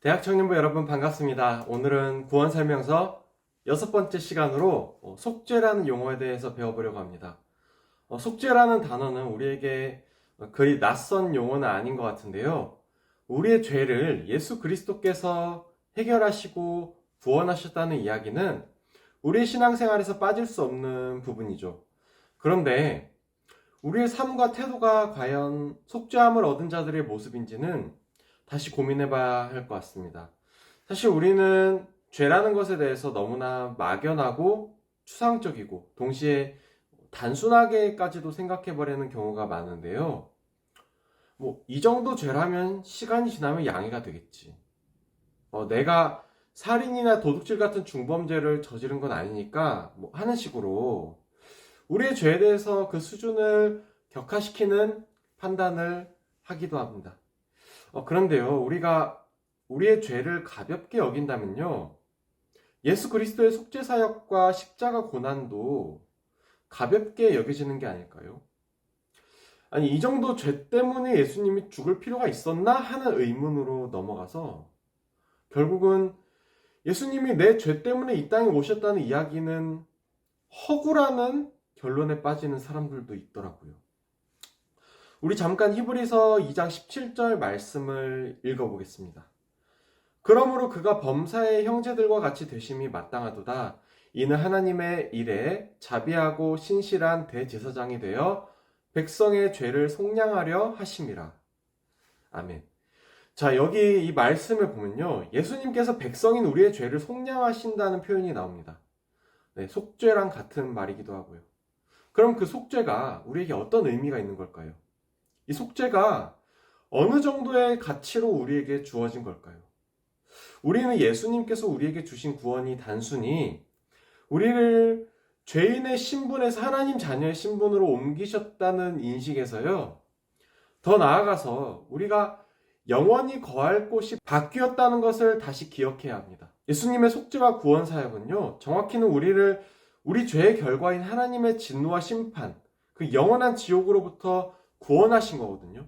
대학 청년부 여러분 반갑습니다. 오늘은 구원 설명서 6번째 시간으로 속죄라는 용어에 대해서 배워보려고 합니다. 속죄라는 단어는 우리에게 그리 낯선 용어는 아닌 것 같은데요. 우리의 죄를 예수 그리스도께서 해결하시고 구원하셨다는 이야기는 우리의 신앙생활에서 빠질 수 없는 부분이죠. 그런데 우리의 삶과 태도가 과연 속죄함을 얻은 자들의 모습인지는 다시 고민해봐야 할 것 같습니다. 사실 우리는 죄라는 것에 대해서 너무나 막연하고 추상적이고 동시에 단순하게까지도 생각해버리는 경우가 많은데요. 이 정도 죄라면 시간이 지나면 양해가 되겠지. 내가 살인이나 도둑질 같은 중범죄를 저지른 건 아니니까 하는 식으로 우리의 죄에 대해서 그 수준을 격화시키는 판단을 하기도 합니다. 그런데요, 우리가 우리의 죄를 가볍게 여긴다면요, 예수 그리스도의 속죄 사역과 십자가 고난도 가볍게 여겨지는 게 아닐까요? 아니, 이 정도 죄 때문에 예수님이 죽을 필요가 있었나 하는 의문으로 넘어가서 결국은 예수님이 내 죄 때문에 이 땅에 오셨다는 이야기는 허구라는 결론에 빠지는 사람들도 있더라고요. 우리 잠깐 히브리서 2장 17절 말씀을 읽어보겠습니다. 그러므로 그가 범사의 형제들과 같이 되심이 마땅하도다. 이는 하나님의 일에 자비하고 신실한 대제사장이 되어 백성의 죄를 속량하려 하심이라. 아멘. 자, 여기 이 말씀을 보면요, 예수님께서 백성인 우리의 죄를 속량하신다는 표현이 나옵니다. 네, 속죄랑 같은 말이기도 하고요. 그럼 그 속죄가 우리에게 어떤 의미가 있는 걸까요? 이 속죄가 어느 정도의 가치로 우리에게 주어진 걸까요? 우리는 예수님께서 우리에게 주신 구원이 단순히 우리를 죄인의 신분에서 하나님 자녀의 신분으로 옮기셨다는 인식에서요, 더 나아가서 우리가 영원히 거할 곳이 바뀌었다는 것을 다시 기억해야 합니다. 예수님의 속죄와 구원 사역은요, 정확히는 우리 죄의 결과인 하나님의 진노와 심판, 그 영원한 지옥으로부터 구원하신 거거든요.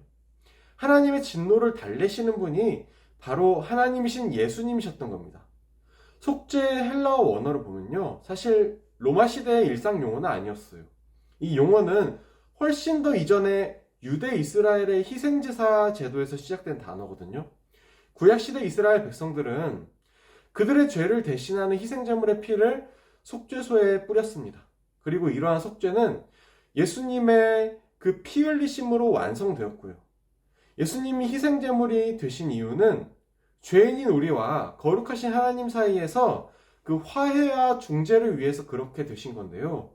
하나님의 진노를 달래시는 분이 바로 하나님이신 예수님이셨던 겁니다. 속죄의 헬라어 원어를 보면요, 사실 로마 시대의 일상 용어는 아니었어요. 이 용어는 훨씬 더 이전에 유대 이스라엘의 희생제사 제도에서 시작된 단어거든요. 구약시대 이스라엘 백성들은 그들의 죄를 대신하는 희생제물의 피를 속죄소에 뿌렸습니다. 그리고 이러한 속죄는 예수님의 그 피 흘리심으로 완성되었고요. 예수님이 희생제물이 되신 이유는 죄인인 우리와 거룩하신 하나님 사이에서 그 화해와 중재를 위해서 그렇게 되신 건데요.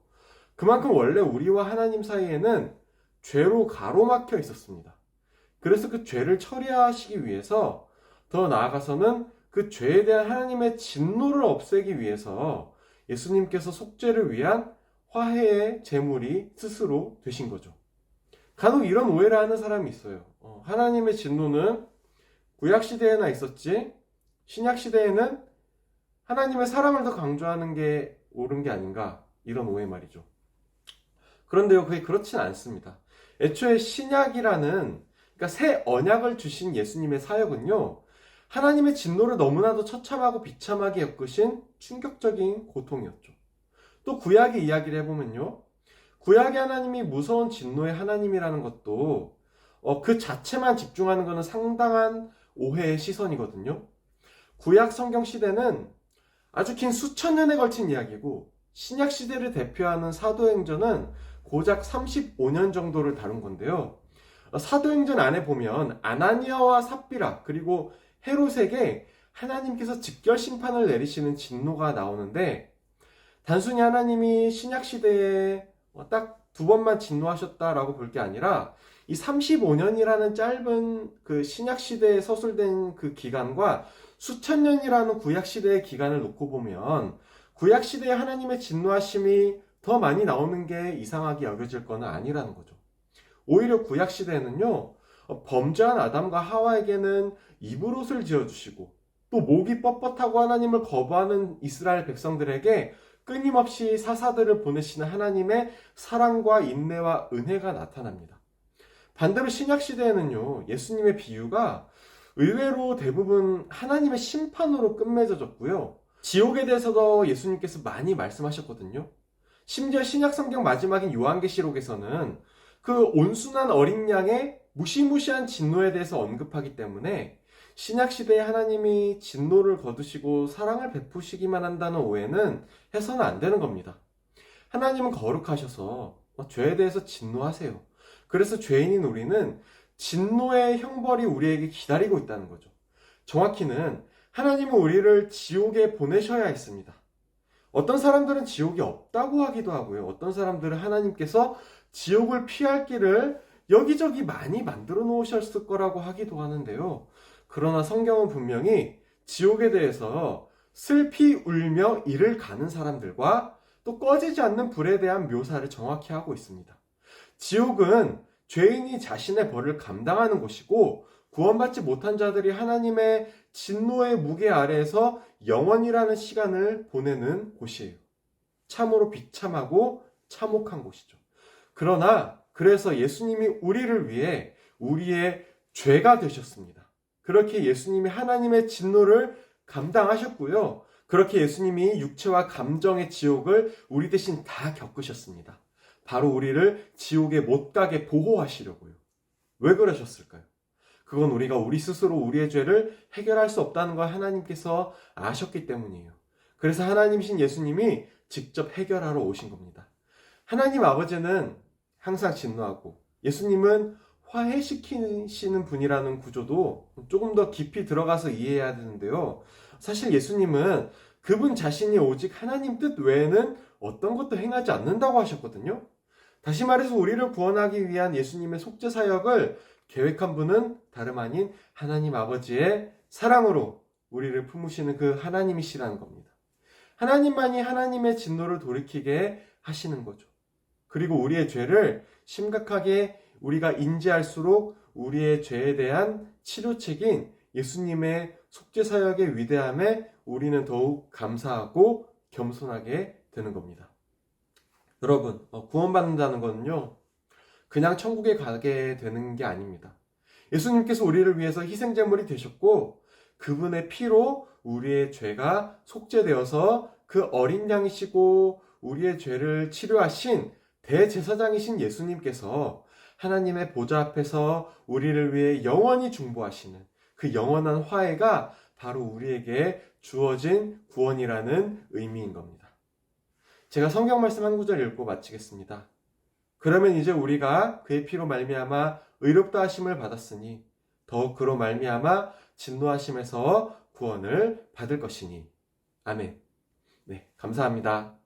그만큼 원래 우리와 하나님 사이에는 죄로 가로막혀 있었습니다. 그래서 그 죄를 처리하시기 위해서, 더 나아가서는 그 죄에 대한 하나님의 진노를 없애기 위해서 예수님께서 속죄를 위한 화해의 제물이 스스로 되신 거죠. 간혹 이런 오해를 하는 사람이 있어요. 하나님의 진노는 구약시대에나 있었지, 신약시대에는 하나님의 사랑을 더 강조하는 게 옳은 게 아닌가, 이런 오해 말이죠. 그런데요, 그게 그렇진 않습니다. 애초에 신약이라는, 그러니까 새 언약을 주신 예수님의 사역은요, 하나님의 진노를 너무나도 처참하고 비참하게 겪으신 충격적인 고통이었죠. 또 구약의 이야기를 해보면요, 구약의 하나님이 무서운 진노의 하나님이라는 것도 그 자체만 집중하는 것은 상당한 오해의 시선이거든요. 구약 성경 시대는 아주 긴 수천 년에 걸친 이야기고, 신약 시대를 대표하는 사도행전은 고작 35년 정도를 다룬 건데요. 사도행전 안에 보면 아나니아와 삽비라 그리고 헤롯에게 하나님께서 직결 심판을 내리시는 진노가 나오는데, 단순히 하나님이 신약 시대에 딱 두 번만 진노하셨다라고 볼 게 아니라 이 35년이라는 짧은 그 신약 시대에 서술된 그 기간과 수천 년이라는 구약 시대의 기간을 놓고 보면 구약 시대에 하나님의 진노하심이 더 많이 나오는 게 이상하게 여겨질 건 아니라는 거죠. 오히려 구약 시대에는요, 범죄한 아담과 하와에게는 입을 옷을 지어주시고, 또 목이 뻣뻣하고 하나님을 거부하는 이스라엘 백성들에게 끊임없이 사사들을 보내시는 하나님의 사랑과 인내와 은혜가 나타납니다. 반대로 신약 시대에는요, 예수님의 비유가 의외로 대부분 하나님의 심판으로 끝맺어졌고요. 지옥에 대해서도 예수님께서 많이 말씀하셨거든요. 심지어 신약성경 마지막인 요한계시록에서는 그 온순한 어린 양의 무시무시한 진노에 대해서 언급하기 때문에 신약시대에 하나님이 진노를 거두시고 사랑을 베푸시기만 한다는 오해는 해서는 안 되는 겁니다. 하나님은 거룩하셔서 죄에 대해서 진노하세요. 그래서 죄인인 우리는 진노의 형벌이 우리에게 기다리고 있다는 거죠. 정확히는 하나님은 우리를 지옥에 보내셔야 했습니다. 어떤 사람들은 지옥이 없다고 하기도 하고요. 어떤 사람들은 하나님께서 지옥을 피할 길을 여기저기 많이 만들어 놓으셨을 거라고 하기도 하는데요. 그러나 성경은 분명히 지옥에 대해서 슬피 울며 이를 가는 사람들과 또 꺼지지 않는 불에 대한 묘사를 정확히 하고 있습니다. 지옥은 죄인이 자신의 벌을 감당하는 곳이고 구원받지 못한 자들이 하나님의 진노의 무게 아래에서 영원이라는 시간을 보내는 곳이에요. 참으로 비참하고 참혹한 곳이죠. 그러나 그래서 예수님이 우리를 위해 우리의 죄가 되셨습니다. 그렇게 예수님이 하나님의 진노를 감당하셨고요. 그렇게 예수님이 육체와 감정의 지옥을 우리 대신 다 겪으셨습니다. 바로 우리를 지옥에 못 가게 보호하시려고요. 왜 그러셨을까요? 그건 우리가 우리 스스로 우리의 죄를 해결할 수 없다는 걸 하나님께서 아셨기 때문이에요. 그래서 하나님이신 예수님이 직접 해결하러 오신 겁니다. 하나님 아버지는 항상 진노하고 예수님은 화해시키시는 분이라는 구조도 조금 더 깊이 들어가서 이해해야 되는데요. 사실 예수님은 그분 자신이 오직 하나님 뜻 외에는 어떤 것도 행하지 않는다고 하셨거든요. 다시 말해서 우리를 구원하기 위한 예수님의 속죄 사역을 계획한 분은 다름 아닌 하나님 아버지의 사랑으로 우리를 품으시는 그 하나님이시라는 겁니다. 하나님만이 하나님의 진노를 돌이키게 하시는 거죠. 그리고 우리의 죄를 심각하게 우리가 인지할수록 우리의 죄에 대한 치료책인 예수님의 속죄 사역의 위대함에 우리는 더욱 감사하고 겸손하게 되는 겁니다. 여러분, 구원받는다는 것은요, 그냥 천국에 가게 되는 게 아닙니다. 예수님께서 우리를 위해서 희생제물이 되셨고 그분의 피로 우리의 죄가 속죄되어서 그 어린 양이시고 우리의 죄를 치료하신 대제사장이신 예수님께서 하나님의 보좌 앞에서 우리를 위해 영원히 중보하시는 그 영원한 화해가 바로 우리에게 주어진 구원이라는 의미인 겁니다. 제가 성경 말씀 한 구절 읽고 마치겠습니다. 그러면 이제 우리가 그의 피로 말미암아 의롭다 하심을 받았으니 더욱 그로 말미암아 진노하심에서 구원을 받을 것이니. 아멘. 네, 감사합니다.